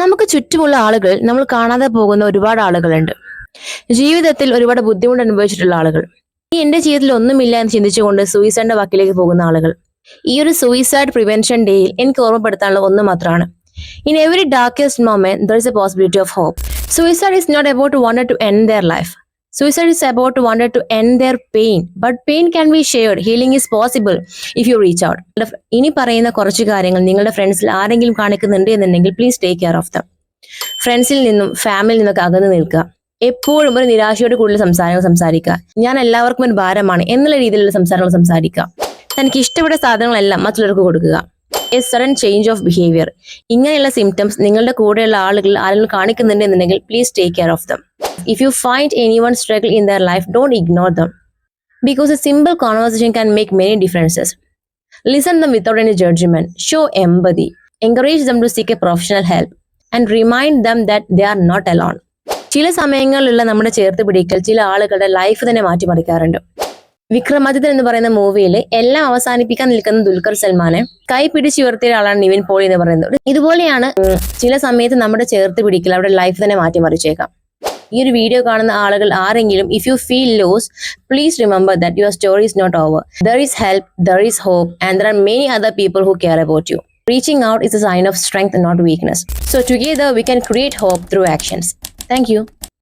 നമുക്ക് ചുറ്റുമുള്ള ആളുകൾ നമ്മൾ കാണാതെ പോകുന്ന ഒരുപാട് ആളുകളുണ്ട്. ജീവിതത്തിൽ ഒരുപാട് ബുദ്ധിമുട്ട് അനുഭവിച്ചിട്ടുള്ള ആളുകൾ. എന്റെ ജീവിതത്തിൽ ഒന്നുമില്ല എന്ന് ചിന്തിച്ചുകൊണ്ട് സൂയിസൈഡിന്റെ വാക്കിലേക്ക് പോകുന്ന ആളുകൾ. ഈ ഒരു സൂയിസൈഡ് പ്രിവെൻഷൻ ഡേയിൽ എനിക്ക് ഓർമ്മപ്പെടുത്താനുള്ള ഒന്ന് മാത്രമാണ്. In every darkest moment there is a possibility of hope. Suicide is not about wanting to end their life. Suicide is about wanting to end their pain. But pain can be shared. Healing is possible if you reach out. ഇനി പറയുന്ന കുറച്ച് കാര്യങ്ങൾ നിങ്ങളുടെ ഫ്രണ്ട്സിൽ ആരെങ്കിലും കാണിക്കുന്നുണ്ട് എന്നുണ്ടെങ്കിൽ please take care of them. ഫ്രണ്ട്സിൽ നിന്നും ഫാമിലിയിൽ നിന്നൊക്കെ അകന്ന് നിൽക്കുക. എപ്പോഴും ഒരു നിരാശയോട് കൂടുതൽ സംസാരങ്ങൾ സംസാരിക്കുക. ഞാൻ എല്ലാവർക്കും ഒരു ഭാരമാണ് എന്നുള്ള രീതിയിലുള്ള സംസാരങ്ങൾ സംസാരിക്കുക. തനിക്ക് ഇഷ്ടപ്പെട്ട സാധനങ്ങളെല്ലാം മറ്റുള്ളവർക്ക് കൊടുക്കുക. A sudden change of behaviour. ഇങ്ങനെയുള്ള സിംറ്റംസ് നിങ്ങളുടെ കൂടെയുള്ള ആരെങ്കിലും കാണിക്കുന്നുണ്ട് എന്നുണ്ടെങ്കിൽ please take care of them. If you find anyone struggle in their life, don't ignore them. Because a simple conversation can make many differences. Listen them without any judgement. Show empathy. Encourage them to seek a professional help and remind them that they are not alone. ചില സമയങ്ങളിലുള്ള നമ്മുടെ ചേർത്ത് പിടിക്കൽ ചില ആളുകളുടെ life തന്നെ മാറ്റിമറിക്കാറുണ്ട്. വിക്രമാദിത്യൻ എന്ന് പറയുന്ന മൂവിയിൽ എല്ലാം അവസാനിപ്പിക്കാൻ നിൽക്കുന്ന ദുൽഖർ സൽമാനെ കൈ പിടിച്ചുയർത്തിയ ആളാണ് നിവിൻ പോളി എന്ന് പറയുന്നത്. ഇതുപോലെയാണ് ചില സമയത്ത് നമ്മുടെ ചേർത്ത് പിടിക്കൽ അവരുടെ ലൈഫ് തന്നെ മാറ്റിമറിച്ചേക്കാം. ഈ ഒരു വീഡിയോ കാണുന്ന ആളുകൾ ആരെങ്കിലും if you feel lost, please remember that your story is not over. There is help, there is hope, and there are many other people who care about you. Reaching out is a sign of strength and not weakness. So together we can create hope through actions. Thank you.